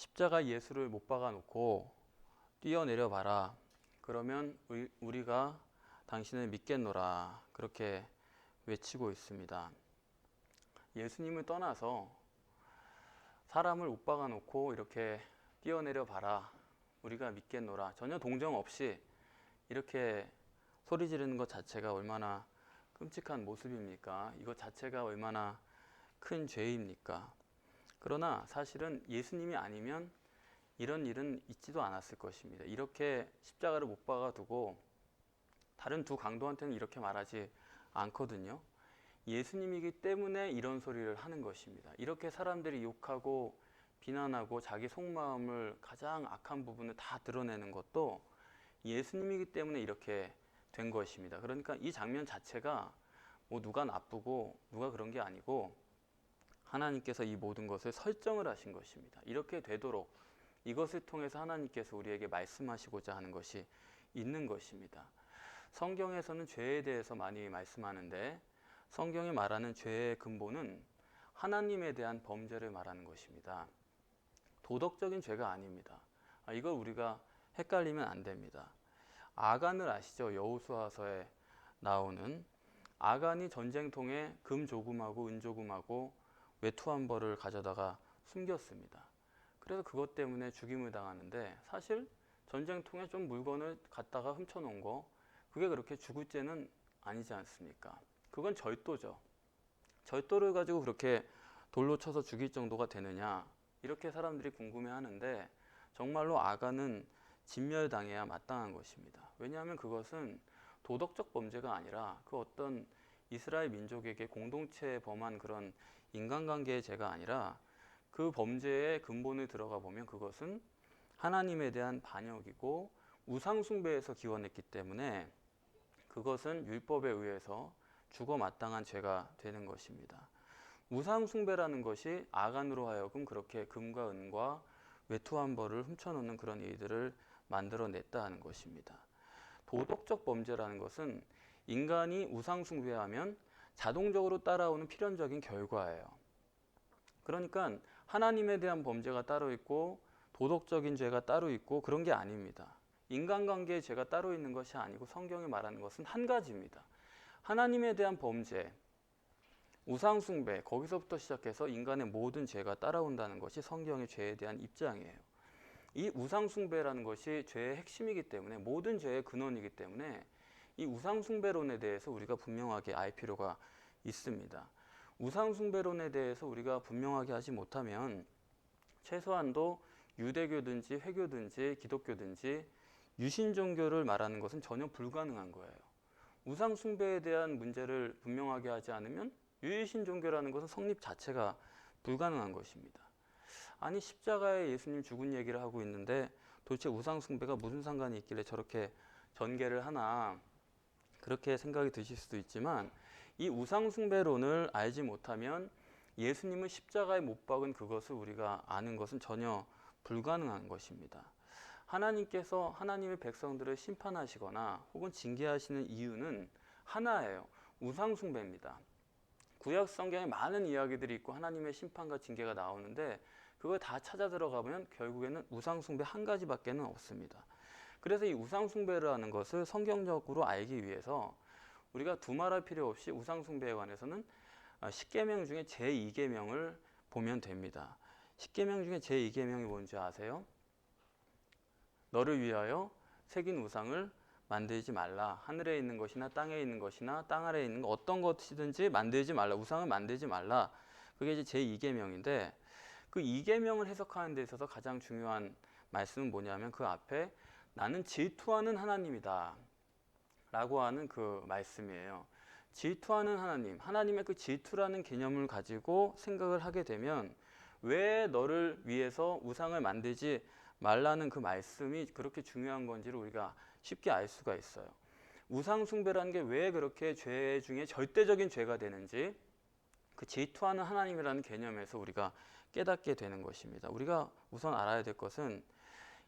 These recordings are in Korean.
십자가 예수를 못 박아 놓고 뛰어내려 봐라. 그러면 우리가 당신을 믿겠노라. 그렇게 외치고 있습니다. 예수님을 떠나서 사람을 못 박아 놓고 이렇게 뛰어내려 봐라. 우리가 믿겠노라. 전혀 동정 없이 이렇게 소리 지르는 것 자체가 얼마나 끔찍한 모습입니까? 이것 자체가 얼마나 큰 죄입니까? 그러나 사실은 예수님이 아니면 이런 일은 있지도 않았을 것입니다. 이렇게 십자가를 못 박아두고 다른 두 강도한테는 이렇게 말하지 않거든요. 예수님이기 때문에 이런 소리를 하는 것입니다. 이렇게 사람들이 욕하고 비난하고 자기 속마음을 가장 악한 부분을 다 드러내는 것도 예수님이기 때문에 이렇게 된 것입니다. 그러니까 이 장면 자체가 뭐 누가 나쁘고 누가 그런 게 아니고 하나님께서 이 모든 것을 설정을 하신 것입니다. 이렇게 되도록 이것을 통해서 하나님께서 우리에게 말씀하시고자 하는 것이 있는 것입니다. 성경에서는 죄에 대해서 많이 말씀하는데 성경이 말하는 죄의 근본은 하나님에 대한 범죄를 말하는 것입니다. 도덕적인 죄가 아닙니다. 이걸 우리가 헷갈리면 안 됩니다. 아간을 아시죠? 여호수아서에 나오는 아간이 전쟁통에 금 조금하고 은 조금하고 외투 한 벌을 가져다가 숨겼습니다. 그래서 그것 때문에 죽임을 당하는데 사실 전쟁통에 좀 물건을 갖다가 훔쳐놓은 거 그게 그렇게 죽을 죄는 아니지 않습니까? 그건 절도죠. 절도를 가지고 그렇게 돌로 쳐서 죽일 정도가 되느냐 이렇게 사람들이 궁금해하는데 정말로 아간은 진멸당해야 마땅한 것입니다. 왜냐하면 그것은 도덕적 범죄가 아니라 그 어떤 이스라엘 민족에게 공동체에 범한 그런 인간관계의 죄가 아니라 그 범죄의 근본을 들어가 보면 그것은 하나님에 대한 반역이고 우상숭배에서 기원했기 때문에 그것은 율법에 의해서 죽어 마땅한 죄가 되는 것입니다. 우상숭배라는 것이 아간으로 하여금 그렇게 금과 은과 외투 한 벌을 훔쳐놓는 그런 일들을 만들어냈다 는 것입니다. 도덕적 범죄라는 것은 인간이 우상숭배하면 자동적으로 따라오는 필연적인 결과예요. 그러니까 하나님에 대한 범죄가 따로 있고 도덕적인 죄가 따로 있고 그런 게 아닙니다. 인간관계의 죄가 따로 있는 것이 아니고 성경이 말하는 것은 한 가지입니다. 하나님에 대한 범죄, 우상숭배, 거기서부터 시작해서 인간의 모든 죄가 따라온다는 것이 성경의 죄에 대한 입장이에요. 이 우상숭배라는 것이 죄의 핵심이기 때문에 모든 죄의 근원이기 때문에 이 우상숭배론에 대해서 우리가 분명하게 알 필요가 있습니다. 우상숭배론에 대해서 우리가 분명하게 하지 못하면 최소한도 유대교든지 회교든지 기독교든지 유신종교를 말하는 것은 전혀 불가능한 거예요. 우상숭배에 대한 문제를 분명하게 하지 않으면 유일신종교라는 것은 성립 자체가 불가능한 것입니다. 아니 십자가에 예수님 죽은 얘기를 하고 있는데 도대체 우상숭배가 무슨 상관이 있길래 저렇게 전개를 하나 그렇게 생각이 드실 수도 있지만 이 우상숭배론을 알지 못하면 예수님을 십자가에 못 박은 그것을 우리가 아는 것은 전혀 불가능한 것입니다. 하나님께서 하나님의 백성들을 심판하시거나 혹은 징계하시는 이유는 하나예요. 우상숭배입니다. 구약 성경에 많은 이야기들이 있고 하나님의 심판과 징계가 나오는데 그걸 다 찾아 들어가면 결국에는 우상숭배 한 가지밖에는 없습니다. 그래서 이 우상숭배라는 것을 성경적으로 알기 위해서 우리가 두말할 필요 없이 우상숭배에 관해서는 10계명 중에 제2계명을 보면 됩니다. 10계명 중에 제2계명이 뭔지 아세요? 너를 위하여 새긴 우상을 만들지 말라. 하늘에 있는 것이나 땅에 있는 것이나 땅 아래에 있는 어떤 것이든지 만들지 말라. 우상을 만들지 말라. 그게 이제 제2계명인데 그 2계명을 해석하는 데 있어서 가장 중요한 말씀은 뭐냐면 그 앞에 나는 질투하는 하나님이다 라고 하는 그 말씀이에요. 질투하는 하나님, 하나님의 그 질투라는 개념을 가지고 생각을 하게 되면 왜 너를 위해서 우상을 만들지 말라는 그 말씀이 그렇게 중요한 건지를 우리가 쉽게 알 수가 있어요. 우상 숭배라는 게 왜 그렇게 죄 중에 절대적인 죄가 되는지 그 질투하는 하나님이라는 개념에서 우리가 깨닫게 되는 것입니다. 우리가 우선 알아야 될 것은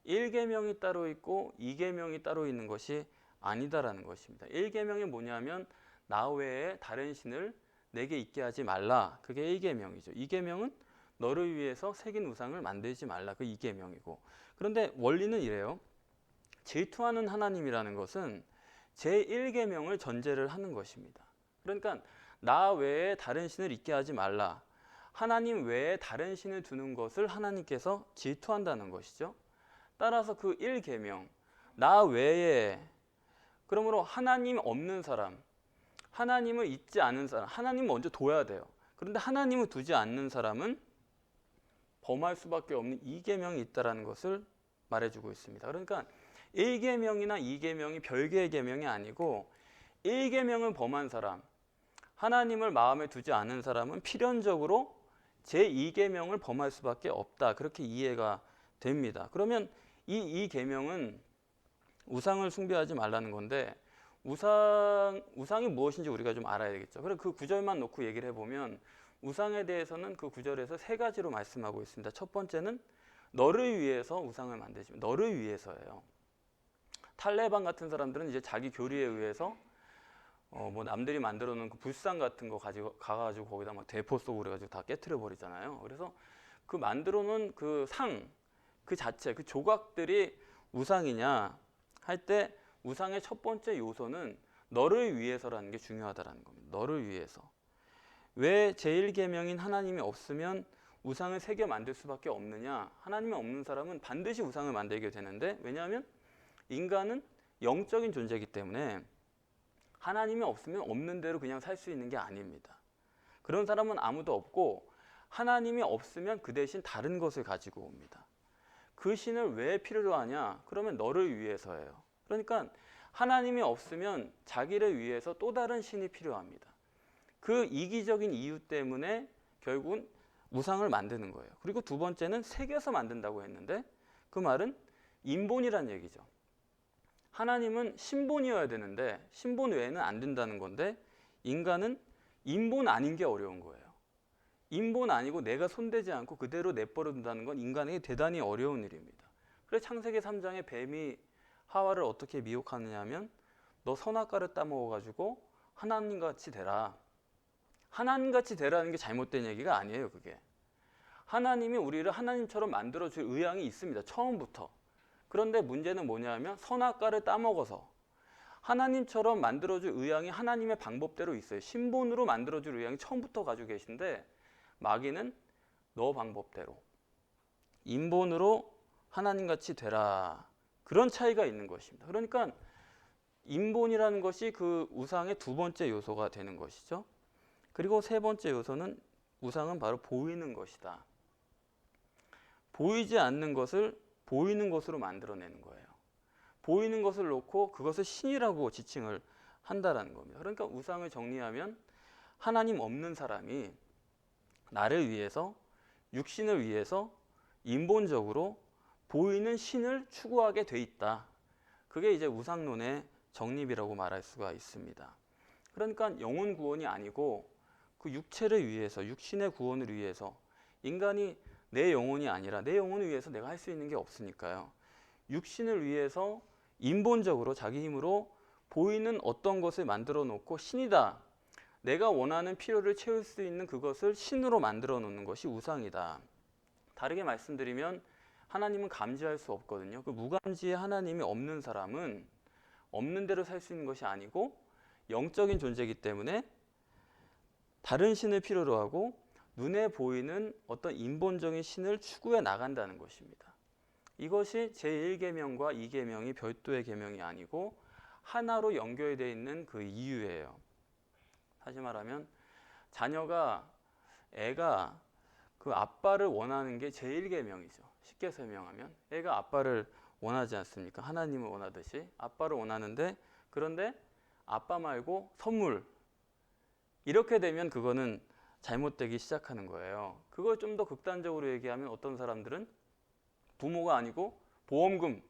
1계명이 따로 있고 2계명이 따로 있는 것이 아니다라는 것입니다. 1계명이 뭐냐면 나 외에 다른 신을 내게 있게 하지 말라. 그게 1계명이죠. 2계명은 너를 위해서 새긴 우상을 만들지 말라. 그 2계명이고. 그런데 원리는 이래요. 질투하는 하나님이라는 것은 제1계명을 전제를 하는 것입니다. 그러니까 나 외에 다른 신을 있게 하지 말라. 하나님 외에 다른 신을 두는 것을 하나님께서 질투한다는 것이죠. 따라서 그 1계명, 나 외에, 그러므로 하나님 없는 사람, 하나님을 잊지 않은 사람, 하나님 먼저 둬야 돼요. 그런데 하나님을 두지 않는 사람은 범할 수밖에 없는 2계명이 있다는 것을 말해주고 있습니다. 그러니까 1계명이나 2계명이 별개의 계명이 아니고 1계명을 범한 사람, 하나님을 마음에 두지 않은 사람은 필연적으로 제2계명을 범할 수밖에 없다. 그렇게 이해가 됩니다. 그러면 이 2계명은 우상을 숭배하지 말라는 건데 우상이 무엇인지 우리가 좀 알아야 되겠죠. 그래서 그 구절만 놓고 얘기를 해보면 우상에 대해서는 그 구절에서 3가지로 말씀하고 있습니다. 첫 번째는 너를 위해서 우상을 만들지 마. 너를 위해서예요. 탈레반 같은 사람들은 이제 자기 교리에 의해서 뭐 남들이 만들어 놓은 그 불상 같은 거 가가지고 거기다 막 대포 쏘고 그래가지고 다 깨트려 버리잖아요. 그래서 그 만들어 놓은 그 상, 그 자체, 그 조각들이 우상이냐 할 때 우상의 첫 번째 요소는 너를 위해서라는 게 중요하다라는 겁니다. 너를 위해서. 왜 제1계명인 하나님이 없으면 우상을 새겨 만들 수밖에 없느냐? 하나님이 없는 사람은 반드시 우상을 만들게 되는데, 왜냐하면 인간은 영적인 존재이기 때문에 하나님이 없으면 없는 대로 그냥 살 수 있는 게 아닙니다. 그런 사람은 아무도 없고 하나님이 없으면 그 대신 다른 것을 가지고 옵니다. 그 신을 왜 필요로 하냐? 그러면 너를 위해서예요. 그러니까 하나님이 없으면 자기를 위해서 또 다른 신이 필요합니다. 그 이기적인 이유 때문에 결국은 우상을 만드는 거예요. 그리고 두 번째는 새겨서 만든다고 했는데 그 말은 인본이란 얘기죠. 하나님은 신본이어야 되는데 신본 외에는 안 된다는 건데 인간은 인본 아닌 게 어려운 거예요. 인본 아니고 내가 손대지 않고 그대로 내버려둔다는 건 인간에게 대단히 어려운 일입니다. 그래서 창세기 3장에 뱀이 하와를 어떻게 미혹하느냐 하면 너 선악과를 따먹어가지고 하나님같이 되라. 하나님같이 되라는 게 잘못된 얘기가 아니에요. 그게 하나님이 우리를 하나님처럼 만들어줄 의향이 있습니다. 처음부터. 그런데 문제는 뭐냐면 선악과를 따먹어서 하나님처럼 만들어줄 의향이 하나님의 방법대로 있어요. 신본으로 만들어줄 의향이 처음부터 가지고 계신데 마귀는 너 방법대로 인본으로 하나님같이 되라. 그런 차이가 있는 것입니다. 그러니까 인본이라는 것이 그 우상의 두 번째 요소가 되는 것이죠. 그리고 세 번째 요소는 우상은 바로 보이는 것이다. 보이지 않는 것을 보이는 것으로 만들어내는 거예요. 보이는 것을 놓고 그것을 신이라고 지칭을 한다라는 겁니다. 그러니까 우상을 정리하면 하나님 없는 사람이 나를 위해서, 육신을 위해서 인본적으로 보이는 신을 추구하게 돼 있다. 그게 이제 우상론의 정립이라고 말할 수가 있습니다. 그러니까 영혼 구원이 아니고 그 육체를 위해서, 육신의 구원을 위해서 인간이 내 영혼이 아니라 내 영혼을 위해서 내가 할 수 있는 게 없으니까요. 육신을 위해서 인본적으로 자기 힘으로 보이는 어떤 것을 만들어 놓고 신이다. 내가 원하는 필요를 채울 수 있는 그것을 신으로 만들어 놓는 것이 우상이다. 다르게 말씀드리면 하나님은 감지할 수 없거든요. 그 무감지의 하나님이 없는 사람은 없는 대로 살 수 있는 것이 아니고 영적인 존재이기 때문에 다른 신을 필요로 하고 눈에 보이는 어떤 인본적인 신을 추구해 나간다는 것입니다. 이것이 제1계명과 2계명이 별도의 계명이 아니고 하나로 연결되어 있는 그 이유예요. 다시 말하면 애가 그 아빠를 원하는 게 제1계명이죠. 쉽게 설명하면 애가 아빠를 원하지 않습니까? 하나님을 원하듯이 아빠를 원하는데, 그런데 아빠 말고 선물, 이렇게 되면 그거는 잘못되기 시작하는 거예요. 그걸 좀 더 극단적으로 얘기하면 어떤 사람들은 부모가 아니고 보험금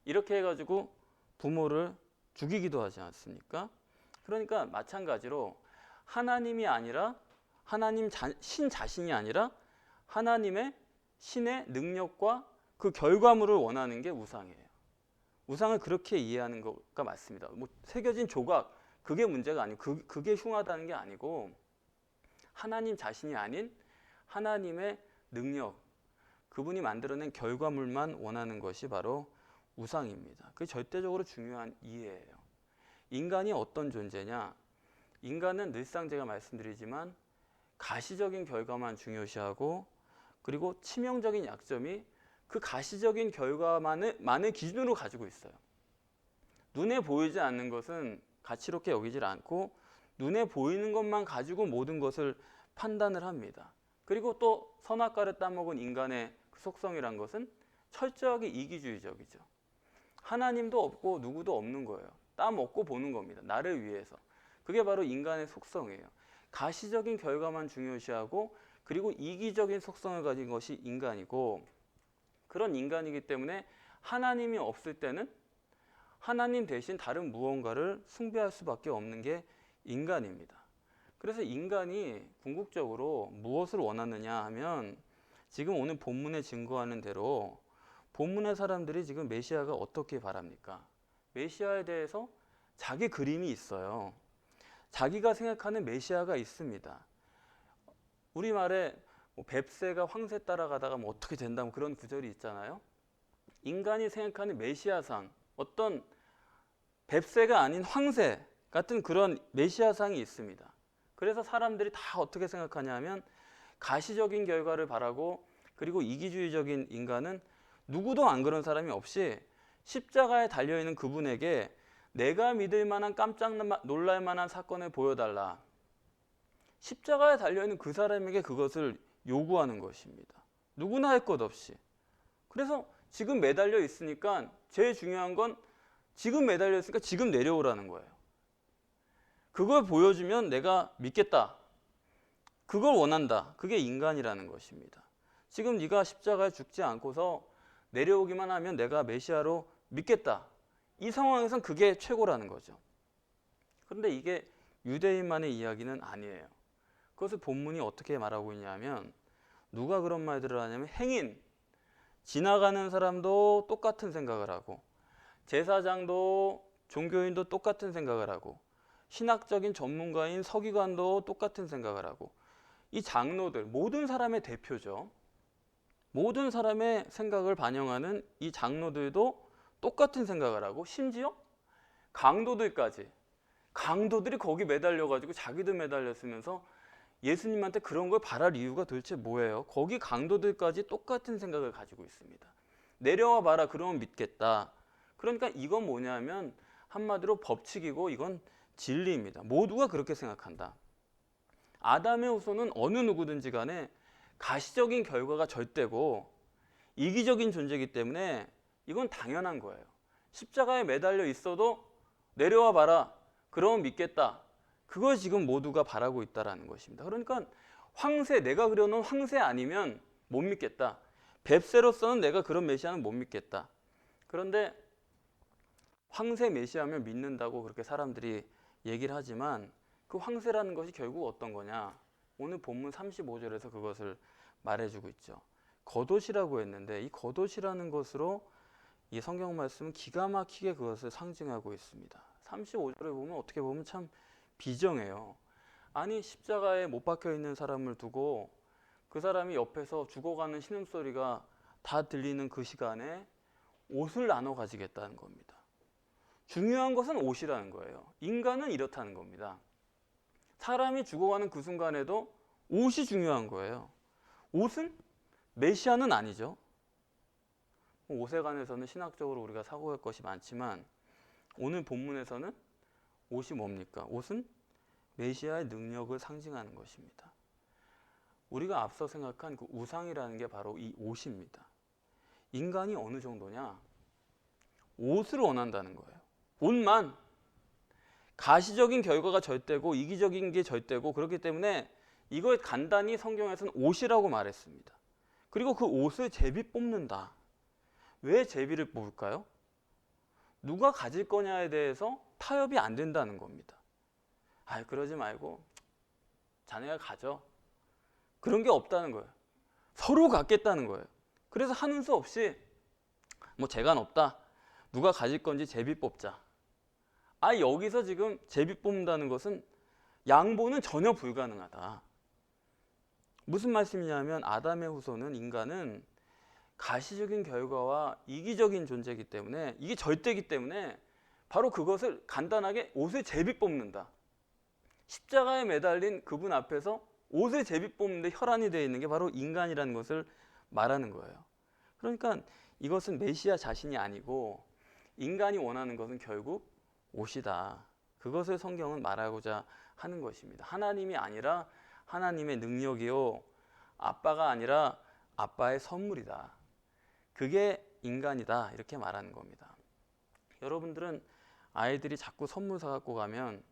이렇게 해가지고 부모를 죽이기도 하지 않습니까? 그러니까 마찬가지로 하나님이 아니라 신 자신이 아니라 하나님의 신의 능력과 그 결과물을 원하는 게 우상이에요. 우상을 그렇게 이해하는 것가 맞습니다. 뭐 새겨진 조각 그게 문제가 아니고 그게 흉하다는 게 아니고 하나님 자신이 아닌 하나님의 능력, 그분이 만들어낸 결과물만 원하는 것이 바로 우상입니다. 그게 절대적으로 중요한 이해예요. 인간이 어떤 존재냐? 인간은 늘상 제가 말씀드리지만 가시적인 결과만 중요시하고, 그리고 치명적인 약점이 그 가시적인 결과만을 기준으로 가지고 있어요. 눈에 보이지 않는 것은 가치롭게 여기질 않고 눈에 보이는 것만 가지고 모든 것을 판단을 합니다. 그리고 또 선악과를 따먹은 인간의 그 속성이란 것은 철저하게 이기주의적이죠. 하나님도 없고 누구도 없는 거예요. 따먹고 보는 겁니다. 나를 위해서. 그게 바로 인간의 속성이에요. 가시적인 결과만 중요시하고, 그리고 이기적인 속성을 가진 것이 인간이고, 그런 인간이기 때문에 하나님이 없을 때는 하나님 대신 다른 무언가를 숭배할 수밖에 없는 게 인간입니다. 그래서 인간이 궁극적으로 무엇을 원하느냐 하면, 지금 오늘 본문에 증거하는 대로 본문의 사람들이 지금 메시아가 어떻게 바랍니까? 메시아에 대해서 자기 그림이 있어요. 자기가 생각하는 메시아가 있습니다. 우리말에 뱁새가 황새 따라가다가 어떻게 된다, 그런 구절이 있잖아요. 인간이 생각하는 메시아상, 어떤 뱁새가 아닌 황새 같은 그런 메시아상이 있습니다. 그래서 사람들이 다 어떻게 생각하냐 하면, 가시적인 결과를 바라고, 그리고 이기주의적인 인간은 누구도 안 그런 사람이 없이 십자가에 달려있는 그분에게 내가 믿을 만한 깜짝 놀랄 만한 사건을 보여달라. 십자가에 달려있는 그 사람에게 그것을 요구하는 것입니다. 누구나 할 것 없이. 그래서 지금 매달려 있으니까 제일 중요한 건 지금 매달려 있으니까 지금 내려오라는 거예요. 그걸 보여주면 내가 믿겠다. 그걸 원한다. 그게 인간이라는 것입니다. 지금 네가 십자가에 죽지 않고서 내려오기만 하면 내가 메시아로 믿겠다. 이 상황에선 그게 최고라는 거죠. 그런데 이게 유대인만의 이야기는 아니에요. 그것을 본문이 어떻게 말하고 있냐면, 누가 그런 말들을 하냐면, 행인, 지나가는 사람도 똑같은 생각을 하고, 제사장도 종교인도 똑같은 생각을 하고, 신학적인 전문가인 서기관도 똑같은 생각을 하고, 이 장로들, 모든 사람의 대표죠. 모든 사람의 생각을 반영하는 이 장로들도 똑같은 생각을 하고, 심지어 강도들까지, 강도들이 거기 매달려가지고 자기도 매달렸으면서 예수님한테 그런 걸 바랄 이유가 도대체 뭐예요? 거기 강도들까지 똑같은 생각을 가지고 있습니다. 내려와 봐라, 그러면 믿겠다. 그러니까 이건 뭐냐면 한마디로 법칙이고, 이건 진리입니다. 모두가 그렇게 생각한다. 아담의 후손은 어느 누구든지 간에 가시적인 결과가 절대고 이기적인 존재이기 때문에 이건 당연한 거예요. 십자가에 매달려 있어도 내려와 봐라, 그러면 믿겠다. 그걸 지금 모두가 바라고 있다는 것입니다. 그러니까 황새, 내가 그려놓은 황새 아니면 못 믿겠다. 뱁새로서는 내가 그런 메시아는 못 믿겠다. 그런데 황새 메시아면 믿는다고 그렇게 사람들이 얘기를 하지만, 그 황새라는 것이 결국 어떤 거냐? 오늘 본문 35절에서 그것을 말해주고 있죠. 겉옷이라고 했는데, 이 겉옷이라는 것으로 이 성경 말씀은 기가 막히게 그것을 상징하고 있습니다. 35절에 보면 어떻게 보면 참 비정해요. 아니, 십자가에 못 박혀 있는 사람을 두고 그 사람이 옆에서 죽어가는 신음소리가 다 들리는 그 시간에 옷을 나눠 가지겠다는 겁니다. 중요한 것은 옷이라는 거예요. 인간은 이렇다는 겁니다. 사람이 죽어가는 그 순간에도 옷이 중요한 거예요. 옷은 메시아는 아니죠. 옷에 관해서는 신학적으로 우리가 사고할 것이 많지만, 오늘 본문에서는 옷이 뭡니까? 옷은 메시아의 능력을 상징하는 것입니다. 우리가 앞서 생각한 그 우상이라는 게 바로 이 옷입니다. 인간이 어느 정도냐? 옷을 원한다는 거예요. 옷만. 가시적인 결과가 절대고 이기적인 게 절대고, 그렇기 때문에 이걸 간단히 성경에서는 옷이라고 말했습니다. 그리고 그 옷을 제비 뽑는다. 왜 제비를 뽑을까요? 누가 가질 거냐에 대해서 타협이 안 된다는 겁니다. 그러지 말고 자네가 가져. 그런 게 없다는 거예요. 서로 갖겠다는 거예요. 그래서 하는 수 없이 재간 없다. 누가 가질 건지 제비 뽑자. 여기서 지금 제비 뽑는다는 것은 양보는 전혀 불가능하다. 무슨 말씀이냐면 아담의 후손은 인간은 가시적인 결과와 이기적인 존재이기 때문에 이게 절대이기 때문에 바로 그것을 간단하게 옷의 제비 뽑는다. 십자가에 매달린 그분 앞에서 옷의 제비 뽑는데 혈안이 되어 있는 게 바로 인간이라는 것을 말하는 거예요. 그러니까 이것은 메시아 자신이 아니고 인간이 원하는 것은 결국 옷이다. 그것을 성경은 말하고자 하는 것입니다. 하나님이 아니라 하나님의 능력이요, 아빠가 아니라 아빠의 선물이다. 그게 인간이다. 이렇게 말하는 겁니다. 여러분들은 아이들이 자꾸 선물 사갖고 가면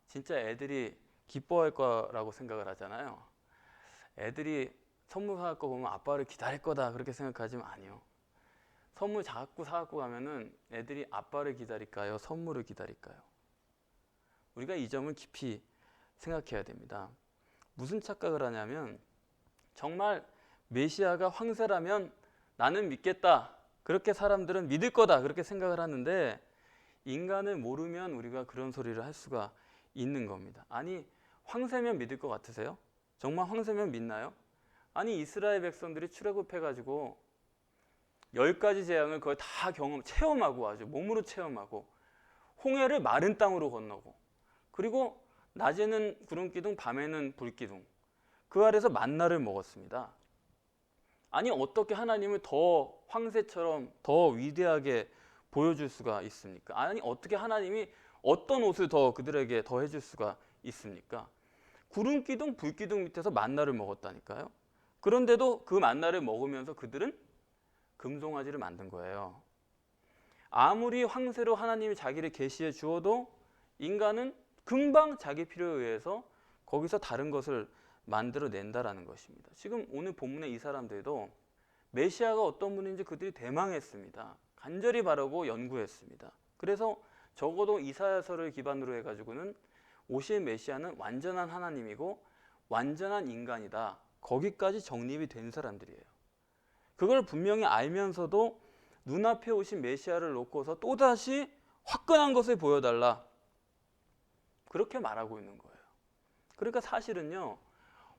진짜 애들이 기뻐할 거라고 생각을 하잖아요. 애들이 선물 사갖고 보면 아빠를 기다릴 거다 그렇게 생각하지만 아니요. 선물 자꾸 사갖고 가면은 애들이 아빠를 기다릴까요? 선물을 기다릴까요? 우리가 이 점을 깊이 생각해야 됩니다. 무슨 착각을 하냐면 정말 메시아가 황새라면 나는 믿겠다. 그렇게 사람들은 믿을 거다. 그렇게 생각을 하는데 인간을 모르면 우리가 그런 소리를 할 수가 있는 겁니다. 아니 황새면 믿을 것 같으세요? 정말 황새면 믿나요? 아니 이스라엘 백성들이 출애굽해가지고 10가지 재앙을 거의 다 체험하고 아주 몸으로 체험하고 홍해를 마른 땅으로 건너고 그리고 낮에는 구름기둥 밤에는 불기둥 그 아래서 만나를 먹었습니다. 아니 어떻게 하나님을 더 황새처럼 더 위대하게 보여줄 수가 있습니까? 아니 어떻게 하나님이 어떤 옷을 더 그들에게 더 해줄 수가 있습니까? 구름기둥 불기둥 밑에서 만나를 먹었다니까요. 그런데도 그 만나를 먹으면서 그들은 금송아지를 만든 거예요. 아무리 황새로 하나님이 자기를 계시해 주어도 인간은 금방 자기 필요에 의해서 거기서 다른 것을 만들어낸다라는 것입니다. 지금 오늘 본문의 이 사람들도 메시아가 어떤 분인지 그들이 대망했습니다. 간절히 바라고 연구했습니다. 그래서 적어도 이사야서를 기반으로 해가지고는 오실 메시아는 완전한 하나님이고 완전한 인간이다. 거기까지 정립이 된 사람들이에요. 그걸 분명히 알면서도 눈앞에 오신 메시아를 놓고서 또다시 화끈한 것을 보여달라. 그렇게 말하고 있는 거예요. 그러니까 사실은요.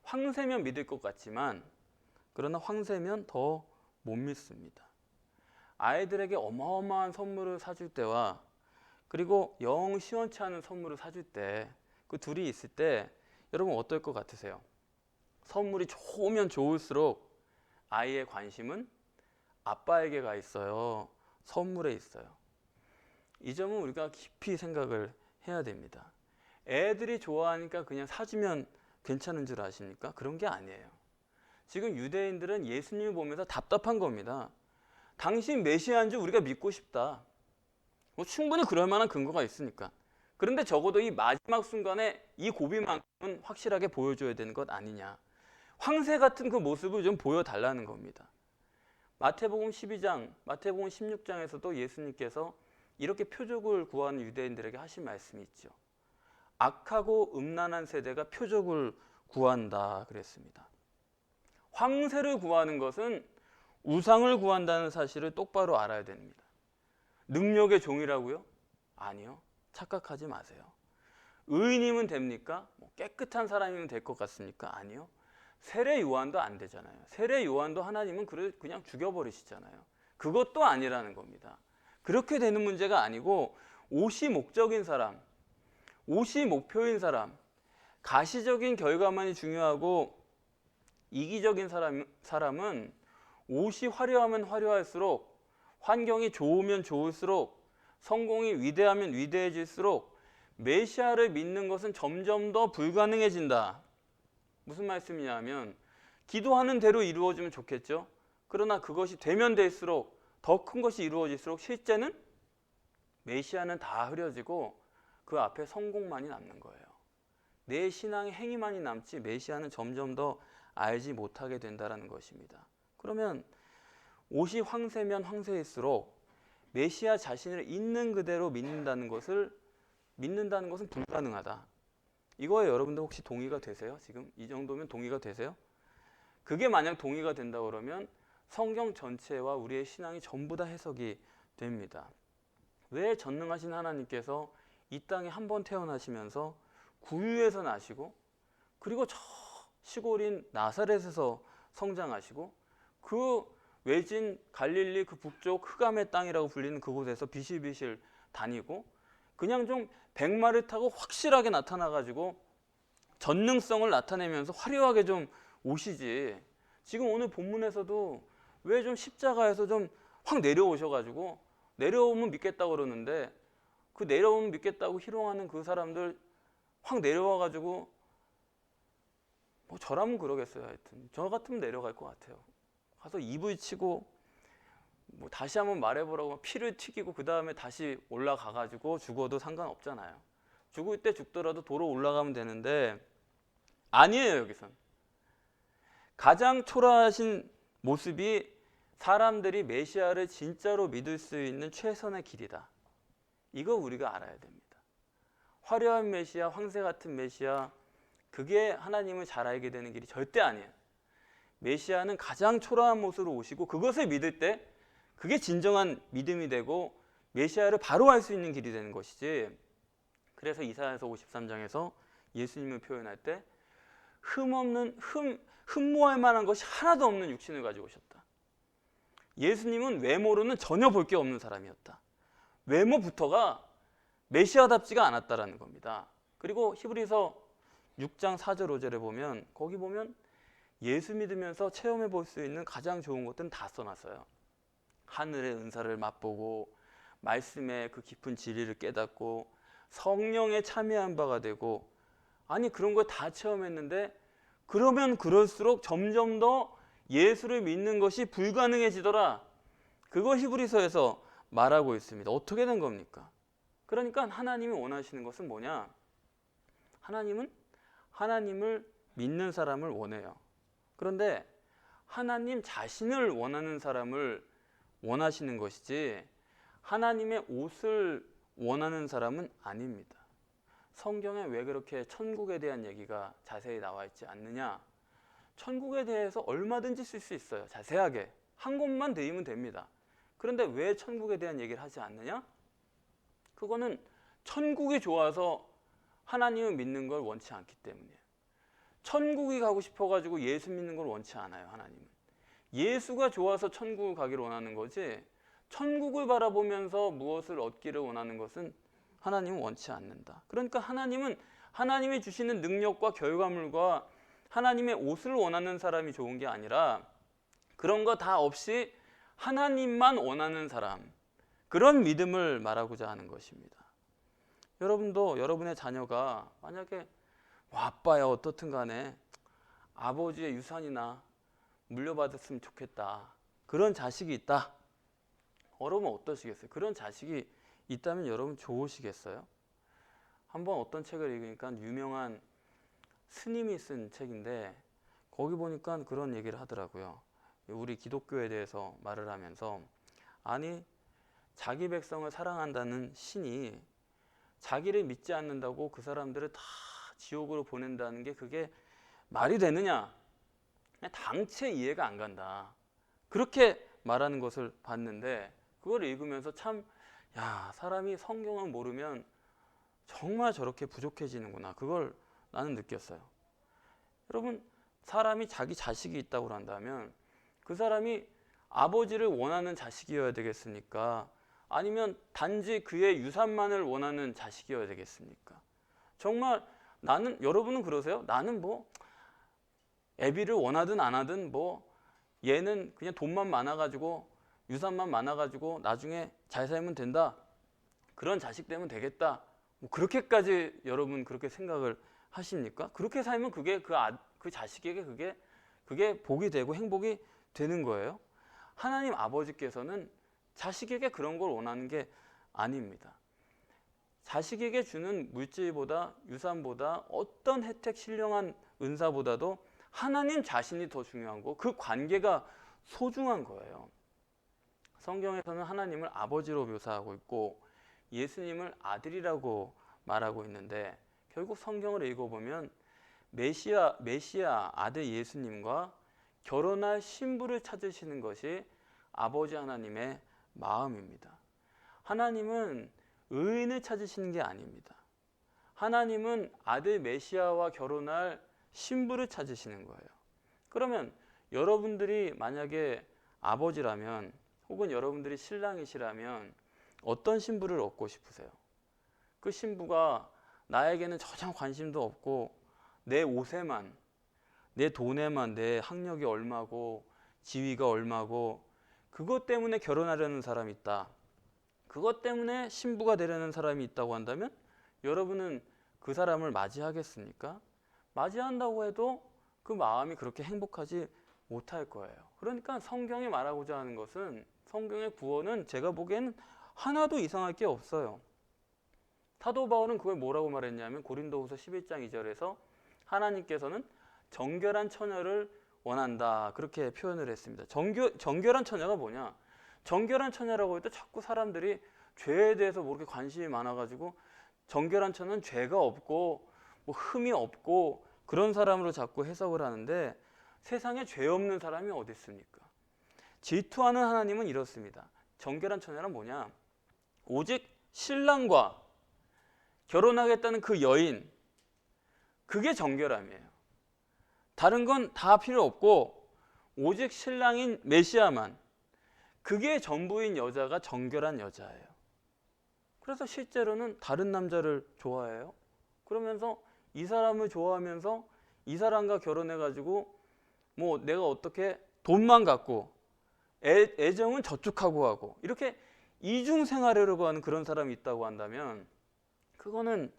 황새면 믿을 것 같지만 그러나 황새면 더 못 믿습니다. 아이들에게 어마어마한 선물을 사줄 때와 그리고 영 시원치 않은 선물을 사줄 때 그 둘이 있을 때 여러분 어떨 것 같으세요? 선물이 좋으면 좋을수록 아이의 관심은 아빠에게 가 있어요. 선물에 있어요. 이 점은 우리가 깊이 생각을 해야 됩니다. 애들이 좋아하니까 그냥 사주면 괜찮은 줄 아십니까? 그런 게 아니에요. 지금 유대인들은 예수님을 보면서 답답한 겁니다. 당신 메시아인 줄 우리가 믿고 싶다. 뭐 충분히 그럴 만한 근거가 있으니까. 그런데 적어도 이 마지막 순간에 이 고비만큼은 확실하게 보여줘야 되는 것 아니냐. 황새 같은 그 모습을 좀 보여달라는 겁니다. 마태복음 12장, 마태복음 16장에서도 예수님께서 이렇게 표적을 구하는 유대인들에게 하신 말씀이 있죠. 악하고 음란한 세대가 표적을 구한다 그랬습니다. 황새를 구하는 것은 우상을 구한다는 사실을 똑바로 알아야 됩니다. 능력의 종이라고요? 아니요. 착각하지 마세요. 의인이면 됩니까? 깨끗한 사람이면 될 것 같습니까? 아니요. 세례 요한도 안 되잖아요. 세례 요한도 하나님은 그냥 죽여버리시잖아요. 그것도 아니라는 겁니다. 그렇게 되는 문제가 아니고 옷이 목적인 사람, 옷이 목표인 사람, 가시적인 결과만이 중요하고 이기적인 사람은 옷이 화려하면 화려할수록 환경이 좋으면 좋을수록 성공이 위대하면 위대해질수록 메시아를 믿는 것은 점점 더 불가능해진다. 무슨 말씀이냐면 기도하는 대로 이루어지면 좋겠죠. 그러나 그것이 되면 될수록 더 큰 것이 이루어질수록 실제는 메시아는 다 흐려지고 그 앞에 성공만이 남는 거예요. 내 신앙의 행위만이 남지 메시아는 점점 더 알지 못하게 된다는 것입니다. 그러면 옷이 황새면 황새일수록 메시아 자신을 있는 그대로 믿는다는 것은 불가능하다. 이거에 여러분들 혹시 동의가 되세요? 지금 이 정도면 동의가 되세요? 그게 만약 동의가 된다 그러면 성경 전체와 우리의 신앙이 전부 다 해석이 됩니다. 왜 전능하신 하나님께서 이 땅에 한 번 태어나시면서 구유에서 나시고 그리고 저 시골인 나사렛에서 성장하시고 그 외진 갈릴리 그 북쪽 흑암의 땅이라고 불리는 그곳에서 비실비실 다니고 그냥 좀 백마를 타고 확실하게 나타나가지고 전능성을 나타내면서 화려하게 좀 오시지. 지금 오늘 본문에서도 왜 좀 십자가에서 좀 확 내려오셔가지고 내려오면 믿겠다고 그러는데 그 내려오면 믿겠다고 희롱하는 그 사람들 확 내려와가지고 뭐 저라면 그러겠어요. 하여튼 저 같으면 내려갈 것 같아요. 가서 EV 치고 뭐 다시 한번 말해보라고 피를 튀기고 그 다음에 다시 올라가가지고 죽어도 상관없잖아요. 죽을 때 죽더라도 도로 올라가면 되는데 아니에요. 여기선 가장 초라하신 모습이 사람들이 메시아를 진짜로 믿을 수 있는 최선의 길이다. 이거 우리가 알아야 됩니다. 화려한 메시아, 황새 같은 메시아, 그게 하나님을 잘 알게 되는 길이 절대 아니에요. 메시아는 가장 초라한 모습으로 오시고 그것을 믿을 때 그게 진정한 믿음이 되고 메시아를 바로 알 수 있는 길이 되는 것이지. 그래서 이사야서 53장에서 예수님을 표현할 때 흠모할 만한 것이 하나도 없는 육신을 가지고 오셨다. 예수님은 외모로는 전혀 볼 게 없는 사람이었다. 외모부터가 메시아답지가 않았다라는 겁니다. 그리고 히브리서 6장 4절 5절에 보면 거기 보면 예수 믿으면서 체험해 볼 수 있는 가장 좋은 것들은 다 써놨어요. 하늘의 은사를 맛보고 말씀의 그 깊은 진리를 깨닫고 성령에 참여한 바가 되고 아니 그런 걸 다 체험했는데 그러면 그럴수록 점점 더 예수를 믿는 것이 불가능해지더라. 그거 히브리서에서 말하고 있습니다. 어떻게 된 겁니까? 그러니까 하나님이 원하시는 것은 뭐냐? 하나님은 하나님을 믿는 사람을 원해요. 그런데 하나님 자신을 원하는 사람을 원하시는 것이지 하나님의 옷을 원하는 사람은 아닙니다. 성경에 왜 그렇게 천국에 대한 얘기가 자세히 나와 있지 않느냐? 천국에 대해서 얼마든지 쓸 수 있어요. 자세하게. 한 곳만 대이면 됩니다. 그런데 왜 천국에 대한 얘기를 하지 않느냐? 그거는 천국이 좋아서 하나님을 믿는 걸 원치 않기 때문이에요. 천국이 가고 싶어가지고 예수 믿는 걸 원치 않아요. 하나님은. 예수가 좋아서 천국을 가기를 원하는 거지 천국을 바라보면서 무엇을 얻기를 원하는 것은 하나님은 원치 않는다. 그러니까 하나님은 하나님이 주시는 능력과 결과물과 하나님의 옷을 원하는 사람이 좋은 게 아니라 그런 거 다 없이 하나님만 원하는 사람, 그런 믿음을 말하고자 하는 것입니다. 여러분도 여러분의 자녀가 만약에 아빠야 어떻든 간에 아버지의 유산이나 물려받았으면 좋겠다, 그런 자식이 있다. 여러분 어떠시겠어요? 그런 자식이 있다면 여러분 좋으시겠어요? 한번 어떤 책을 읽으니까 유명한 스님이 쓴 책인데 거기 보니까 그런 얘기를 하더라고요. 우리 기독교에 대해서 말을 하면서 아니 자기 백성을 사랑한다는 신이 자기를 믿지 않는다고 그 사람들을 다 지옥으로 보낸다는 게 그게 말이 되느냐? 당체 이해가 안 간다. 그렇게 말하는 것을 봤는데 그걸 읽으면서 참 사람이 성경을 모르면 정말 저렇게 부족해지는구나. 그걸 나는 느꼈어요. 여러분 사람이 자기 자식이 있다고 한다면 그 사람이 아버지를 원하는 자식이어야 되겠습니까? 아니면 단지 그의 유산만을 원하는 자식이어야 되겠습니까? 정말 나는, 여러분은 그러세요? 나는 뭐 애비를 원하든 안 하든 뭐 얘는 그냥 돈만 많아가지고 유산만 많아가지고 나중에 잘 살면 된다, 그런 자식 되면 되겠다, 뭐 그렇게까지 여러분 그렇게 생각을 하십니까? 그렇게 살면 그게 그 자식에게 그게 복이 되고 행복이 되는 거예요? 하나님 아버지께서는 자식에게 그런 걸 원하는 게 아닙니다. 자식에게 주는 물질보다 유산보다 어떤 혜택, 신령한 은사보다도 하나님 자신이 더 중요한 거, 그 관계가 소중한 거예요. 성경에서는 하나님을 아버지로 묘사하고 있고 예수님을 아들이라고 말하고 있는데 결국 성경을 읽어보면 메시아 아들 예수님과 결혼할 신부를 찾으시는 것이 아버지 하나님의 마음입니다. 하나님은 의인을 찾으시는 게 아닙니다. 하나님은 아들 메시아와 결혼할 신부를 찾으시는 거예요. 그러면 여러분들이 만약에 아버지라면 혹은 여러분들이 신랑이시라면 어떤 신부를 얻고 싶으세요? 그 신부가 나에게는 전혀 관심도 없고 내 옷에만, 내 돈에만, 내 학력이 얼마고 지위가 얼마고 그것 때문에 결혼하려는 사람이 있다. 그것 때문에 신부가 되려는 사람이 있다고 한다면 여러분은 그 사람을 맞이하겠습니까? 맞이한다고 해도 그 마음이 그렇게 행복하지 못할 거예요. 그러니까 성경이 말하고자 하는 것은, 성경의 구원은 제가 보기에는 하나도 이상할 게 없어요. 사도 바울은 그걸 뭐라고 말했냐면 고린도후서 11장 2절에서 하나님께서는 정결한 처녀를 원한다, 그렇게 표현을 했습니다. 정결한 처녀가 뭐냐? 정결한 처녀라고 해도 자꾸 사람들이 죄에 대해서 모르게 관심이 많아가지고 정결한 처녀는 죄가 없고 뭐 흠이 없고 그런 사람으로 자꾸 해석을 하는데, 세상에 죄 없는 사람이 어디 있습니까? 질투하는 하나님은 이렇습니다. 정결한 처녀란 뭐냐? 오직 신랑과 결혼하겠다는 그 여인, 그게 정결함이에요. 다른 건 다 필요 없고 오직 신랑인 메시아만, 그게 전부인 여자가 정결한 여자예요. 그래서 실제로는 다른 남자를 좋아해요. 그러면서 이 사람을 좋아하면서 이 사람과 결혼해가지고 뭐 내가 어떻게 돈만 갖고 애정은 저축하고 하고 이렇게 이중 생활하려고 하는 그런 사람이 있다고 한다면 그거는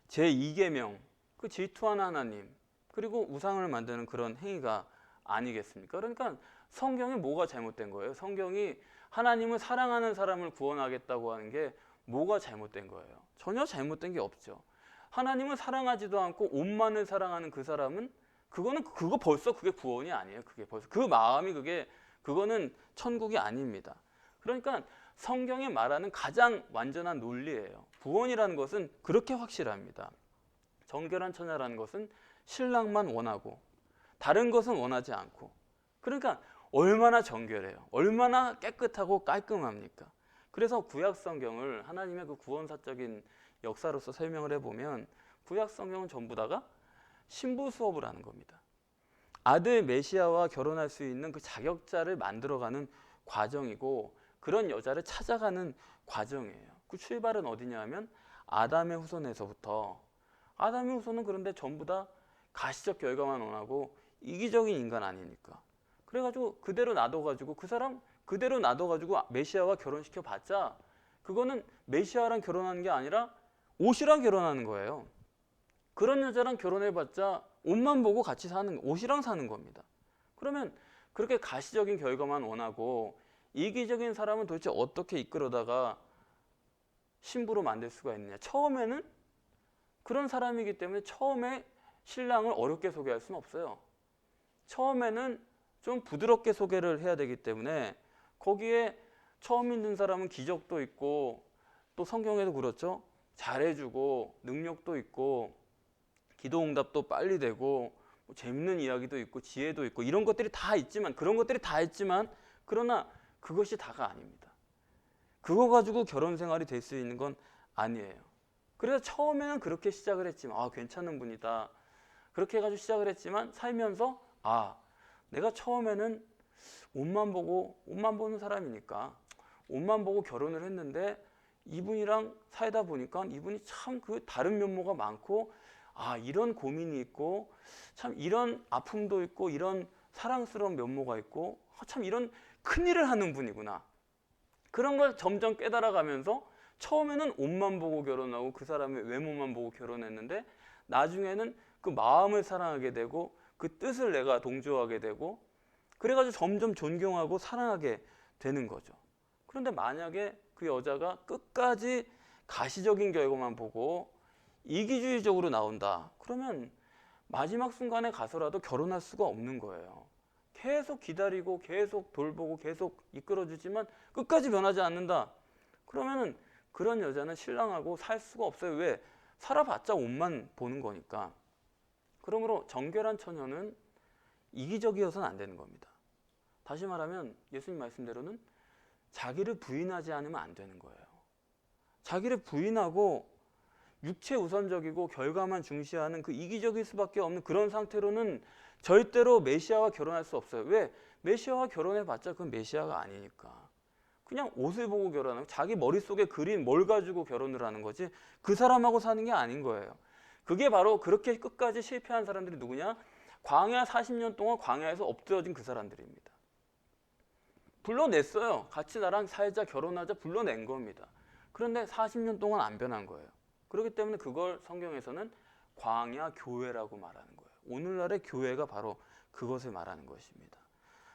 제2계명, 그 질투하는 하나님, 그리고 우상을 만드는 그런 행위가 아니겠습니까? 그러니까 성경이 뭐가 잘못된 거예요? 성경이 하나님을 사랑하는 사람을 구원하겠다고 하는 게 뭐가 잘못된 거예요? 전혀 잘못된 게 없죠. 하나님을 사랑하지도 않고 옷만을 사랑하는 그 사람은 그거 벌써 그게 구원이 아니에요. 그게 벌써 그 마음이 그거는 천국이 아닙니다. 그러니까 성경이 말하는 가장 완전한 논리예요. 구원이라는 것은 그렇게 확실합니다. 정결한 처녀라는 것은 신랑만 원하고 다른 것은 원하지 않고, 그러니까 얼마나 정결해요. 얼마나 깨끗하고 깔끔합니까? 그래서 구약 성경을 하나님의 그 구원사적인 역사로서 설명을 해보면 구약 성경은 전부 다가 신부 수업을 하는 겁니다. 아들 메시아와 결혼할 수 있는 그 자격자를 만들어가는 과정이고 그런 여자를 찾아가는 과정이에요. 그 출발은 어디냐 하면 아담의 후손에서부터. 아담의 후손은 그런데 전부 다 가시적 결과만 원하고 이기적인 인간 아니니까. 그래가지고 그대로 놔둬가지고 그 사람 그대로 놔둬가지고 메시아와 결혼시켜 봤자 그거는 메시아랑 결혼하는 게 아니라 옷이랑 결혼하는 거예요. 그런 여자랑 결혼해봤자 옷만 보고 같이 사는, 옷이랑 사는 겁니다. 그러면 그렇게 가시적인 결과만 원하고 이기적인 사람은 도대체 어떻게 이끌어다가 신부로 만들 수가 있느냐? 처음에는 그런 사람이기 때문에 처음에 신랑을 어렵게 소개할 수는 없어요. 처음에는 좀 부드럽게 소개를 해야 되기 때문에 거기에 처음 있는 사람은 기적도 있고 또 성경에도 그렇죠. 잘해주고 능력도 있고 기도응답도 빨리 되고 뭐 재밌는 이야기도 있고 지혜도 있고 이런 것들이 다 있지만, 그런 것들이 다 있지만 그러나 그것이 다가 아닙니다. 그거 가지고 결혼 생활이 될 수 있는 건 아니에요. 그래서 처음에는 그렇게 시작을 했지만 괜찮은 분이다. 그렇게 해가지고 시작을 했지만 살면서 내가 처음에는 옷만 보는 사람이니까 옷만 보고 결혼을 했는데 이분이랑 살다 보니까 이분이 참 그 다른 면모가 많고 이런 고민이 있고 참 이런 아픔도 있고 이런 사랑스러운 면모가 있고 참 이런 큰일을 하는 분이구나. 그런 걸 점점 깨달아가면서 처음에는 옷만 보고 결혼하고 그 사람의 외모만 보고 결혼했는데 나중에는 그 마음을 사랑하게 되고 그 뜻을 내가 동조하게 되고 그래가지고 점점 존경하고 사랑하게 되는 거죠. 그런데 만약에 그 여자가 끝까지 가시적인 결과만 보고 이기주의적으로 나온다. 그러면 마지막 순간에 가서라도 결혼할 수가 없는 거예요. 계속 기다리고 계속 돌보고 계속 이끌어주지만 끝까지 변하지 않는다. 그러면은 그런 여자는 신랑하고 살 수가 없어요. 왜? 살아봤자 옷만 보는 거니까. 그러므로 정결한 처녀는 이기적이어서는 안 되는 겁니다. 다시 말하면 예수님 말씀대로는 자기를 부인하지 않으면 안 되는 거예요. 자기를 부인하고 육체 우선적이고 결과만 중시하는 그 이기적일 수밖에 없는 그런 상태로는 절대로 메시아와 결혼할 수 없어요. 왜? 메시아와 결혼해봤자 그건 메시아가 아니니까. 그냥 옷을 보고 결혼하고 자기 머릿속에 그린 뭘 가지고 결혼을 하는 거지 그 사람하고 사는 게 아닌 거예요. 그게 바로 그렇게 끝까지 실패한 사람들이 누구냐? 광야 40년 동안 광야에서 엎드러진 그 사람들입니다. 불러냈어요. 같이 나랑 살자, 결혼하자 불러낸 겁니다. 그런데 40년 동안 안 변한 거예요. 그렇기 때문에 그걸 성경에서는 광야 교회라고 말하는 거예요. 오늘날의 교회가 바로 그것을 말하는 것입니다.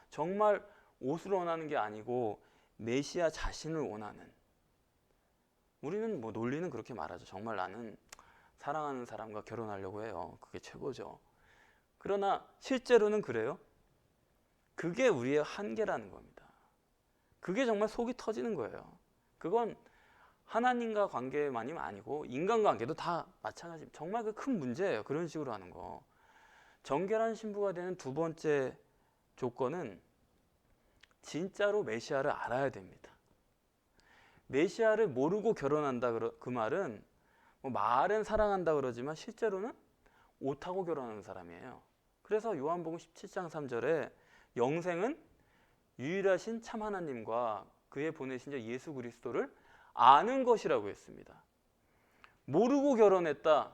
정말 옷을 원하는 게 아니고 메시아 자신을 원하는. 우리는 뭐 논리는 그렇게 말하죠. 정말 나는 사랑하는 사람과 결혼하려고 해요. 그게 최고죠. 그러나 실제로는 그래요? 그게 우리의 한계라는 겁니다. 그게 정말 속이 터지는 거예요. 그건 하나님과 관계만이 아니고 인간관계도 다 마찬가지입니다. 정말 그 큰 문제예요. 그런 식으로 하는 거. 정결한 신부가 되는 두 번째 조건은 진짜로 메시아를 알아야 됩니다. 메시아를 모르고 결혼한다 그 말은 뭐 말은 사랑한다 그러지만 실제로는 옷하고 결혼하는 사람이에요. 그래서 요한복음 17장 3절에 영생은 유일하신 참 하나님과 그의 보내신 자 예수 그리스도를 아는 것이라고 했습니다. 모르고 결혼했다.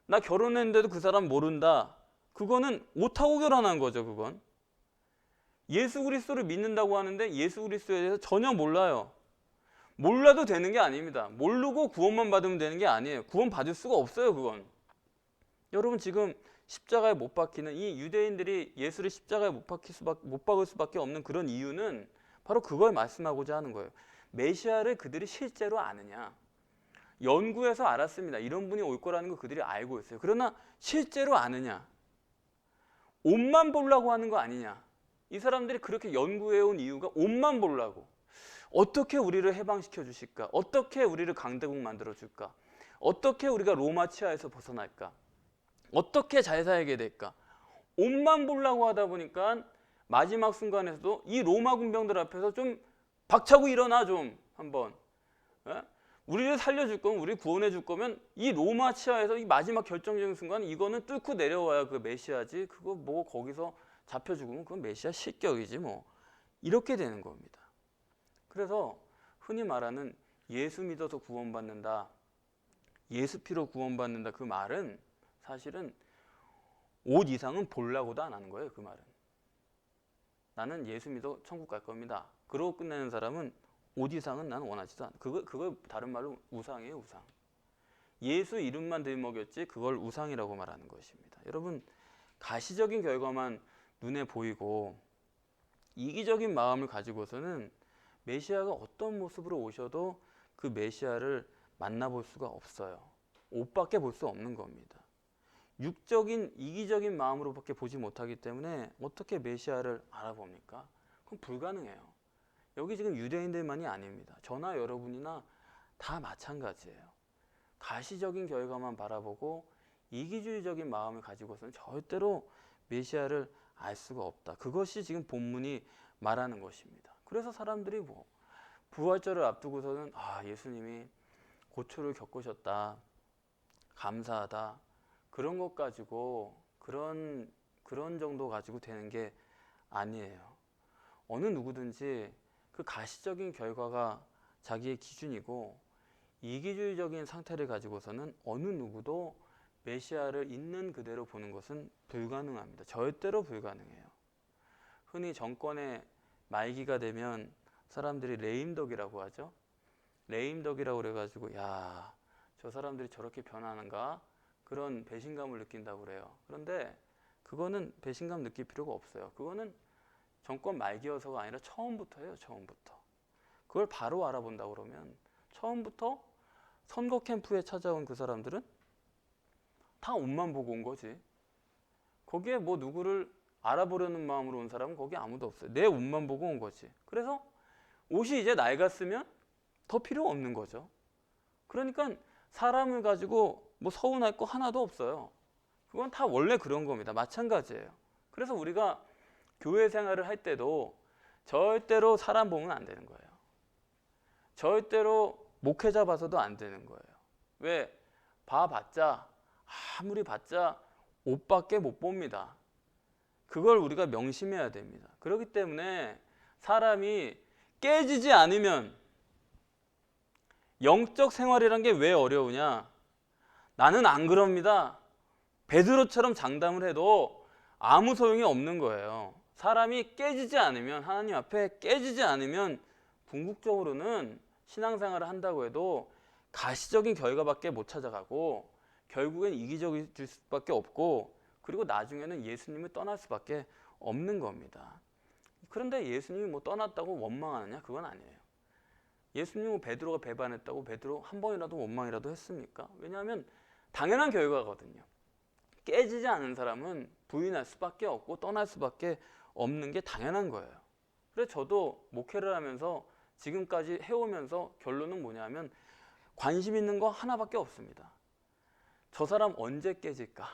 나 결혼했는데도 그 사람 모른다. 그거는 옷하고 결혼한 거죠. 그건 예수 그리스도를 믿는다고 하는데 예수 그리스도에 대해서 전혀 몰라요. 몰라도 되는 게 아닙니다. 모르고 구원만 받으면 되는 게 아니에요. 구원 받을 수가 없어요. 그건 여러분 지금 십자가에 못 박히는 이 유대인들이 예수를 십자가에 못 박을 수밖에 없는 그런 이유는 바로 그걸 말씀하고자 하는 거예요. 메시아를 그들이 실제로 아느냐? 연구해서 알았습니다. 이런 분이 올 거라는 거 그들이 알고 있어요. 그러나 실제로 아느냐? 옷만 보려고 하는 거 아니냐? 이 사람들이 그렇게 연구해온 이유가 옷만 보려고. 어떻게 우리를 해방시켜 주실까? 어떻게 우리를 강대국 만들어 줄까? 어떻게 우리가 로마 치하에서 벗어날까? 어떻게 잘 살게 될까? 옷만 보려고 하다 보니까 마지막 순간에서도 이 로마 군병들 앞에서 좀 박차고 일어나 좀 한번. 에? 우리를 살려줄 거면 우리 구원해 줄 거면 이 로마 치하에서 이 마지막 결정적인 순간 이거는 뚫고 내려와야 그 메시아지. 그거 뭐 거기서 잡혀 죽으면 그건 메시아 실격이지 뭐. 이렇게 되는 겁니다. 그래서 흔히 말하는 예수 믿어서 구원받는다. 예수 피로 구원받는다. 그 말은 사실은 옷 이상은 보려고도 안 하는 거예요. 그 말은. 나는 예수 믿어 천국 갈 겁니다. 그러고 끝내는 사람은 옷 이상은 나는 원하지도 않아. 그걸 다른 말로 우상이에요. 우상. 예수 이름만 들먹였지 그걸 우상이라고 말하는 것입니다. 여러분 가시적인 결과만 눈에 보이고 이기적인 마음을 가지고서는 메시아가 어떤 모습으로 오셔도 그 메시아를 만나볼 수가 없어요. 옷밖에 볼 수 없는 겁니다. 육적인 이기적인 마음으로밖에 보지 못하기 때문에 어떻게 메시아를 알아봅니까? 그건 불가능해요. 여기 지금 유대인들만이 아닙니다. 저나 여러분이나 다 마찬가지예요. 가시적인 결과만 바라보고 이기주의적인 마음을 가지고서는 절대로 메시아를 알 수가 없다. 그것이 지금 본문이 말하는 것입니다. 그래서 사람들이 뭐 부활절을 앞두고서는 예수님이 고초를 겪으셨다. 감사하다. 그런 것 가지고 그런 정도 가지고 되는 게 아니에요. 어느 누구든지 그 가시적인 결과가 자기의 기준이고 이기주의적인 상태를 가지고서는 어느 누구도 메시아를 있는 그대로 보는 것은 불가능합니다. 절대로 불가능해요. 흔히 정권의 말기가 되면 사람들이 레임덕이라고 하죠. 레임덕이라고 그래가지고 저 사람들이 저렇게 변하는가? 그런 배신감을 느낀다고 그래요. 그런데 그거는 배신감 느낄 필요가 없어요. 그거는 정권 말기여서가 아니라 처음부터예요. 처음부터. 그걸 바로 알아본다고 그러면 처음부터 선거 캠프에 찾아온 그 사람들은 다 옷만 보고 온 거지. 거기에 뭐 누구를 알아보려는 마음으로 온 사람은 거기 아무도 없어요. 내 옷만 보고 온 거지. 그래서 옷이 이제 낡았으면 더 필요 없는 거죠. 그러니까 사람을 가지고 뭐 서운할 거 하나도 없어요. 그건 다 원래 그런 겁니다. 마찬가지예요. 그래서 우리가 교회 생활을 할 때도 절대로 사람 보면 안 되는 거예요. 절대로 목회자 봐서도 안 되는 거예요. 왜? 봐봤자 아무리 봤자 옷밖에 못 봅니다. 그걸 우리가 명심해야 됩니다. 그렇기 때문에 사람이 깨지지 않으면 영적 생활이란 게 왜 어려우냐? 나는 안 그럽니다. 베드로처럼 장담을 해도 아무 소용이 없는 거예요. 사람이 깨지지 않으면, 하나님 앞에 깨지지 않으면 궁극적으로는 신앙생활을 한다고 해도 가시적인 결과밖에 못 찾아가고 결국엔 이기적일 수밖에 없고, 그리고 나중에는 예수님을 떠날 수밖에 없는 겁니다. 그런데 예수님이 뭐 떠났다고 원망하느냐? 그건 아니에요. 예수님은 베드로가 배반했다고 베드로 한 번이라도 원망이라도 했습니까? 왜냐하면 당연한 결과거든요. 깨지지 않은 사람은 부인할 수밖에 없고 떠날 수밖에 없는 게 당연한 거예요. 그래서 저도 목회를 하면서 지금까지 해오면서 결론은 뭐냐면 관심 있는 거 하나밖에 없습니다. 저 사람 언제 깨질까?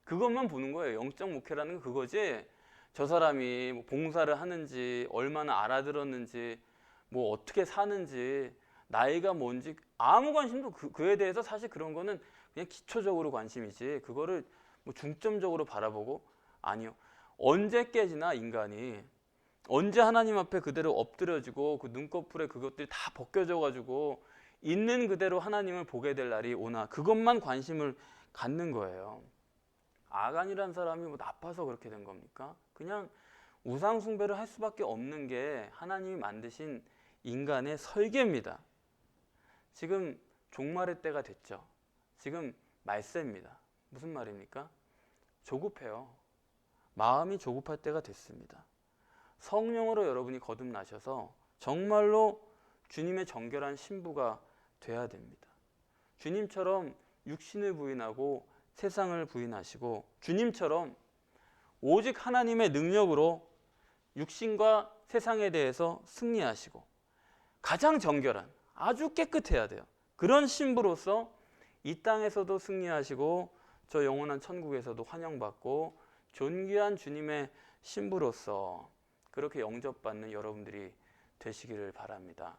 그것만 보는 거예요. 영적 목회라는 건 그거지. 저 사람이 뭐 봉사를 하는지, 얼마나 알아들었는지, 뭐 어떻게 사는지, 나이가 뭔지 아무 관심도 그에 대해서 사실 그런 거는 그냥 기초적으로 관심이지, 그거를 뭐 중점적으로 바라보고, 아니요. 언제 깨지나 인간이, 언제 하나님 앞에 그대로 엎드려지고 그 눈꺼풀에 그것들이 다 벗겨져 가지고 있는 그대로 하나님을 보게 될 날이 오나, 그것만 관심을 갖는 거예요. 아간이라는 사람이 뭐 나빠서 그렇게 된 겁니까? 그냥 우상 숭배를 할 수밖에 없는 게 하나님이 만드신 인간의 설계입니다. 지금 종말의 때가 됐죠. 지금 말세입니다. 무슨 말입니까? 조급해요. 마음이 조급할 때가 됐습니다. 성령으로 여러분이 거듭나셔서 정말로 주님의 정결한 신부가 돼야 됩니다. 주님처럼 육신을 부인하고 세상을 부인하시고, 주님처럼 오직 하나님의 능력으로 육신과 세상에 대해서 승리하시고, 가장 정결한, 아주 깨끗해야 돼요. 그런 신부로서 이 땅에서도 승리하시고 저 영원한 천국에서도 환영받고 존귀한 주님의 신부로서 그렇게 영접받는 여러분들이 되시기를 바랍니다.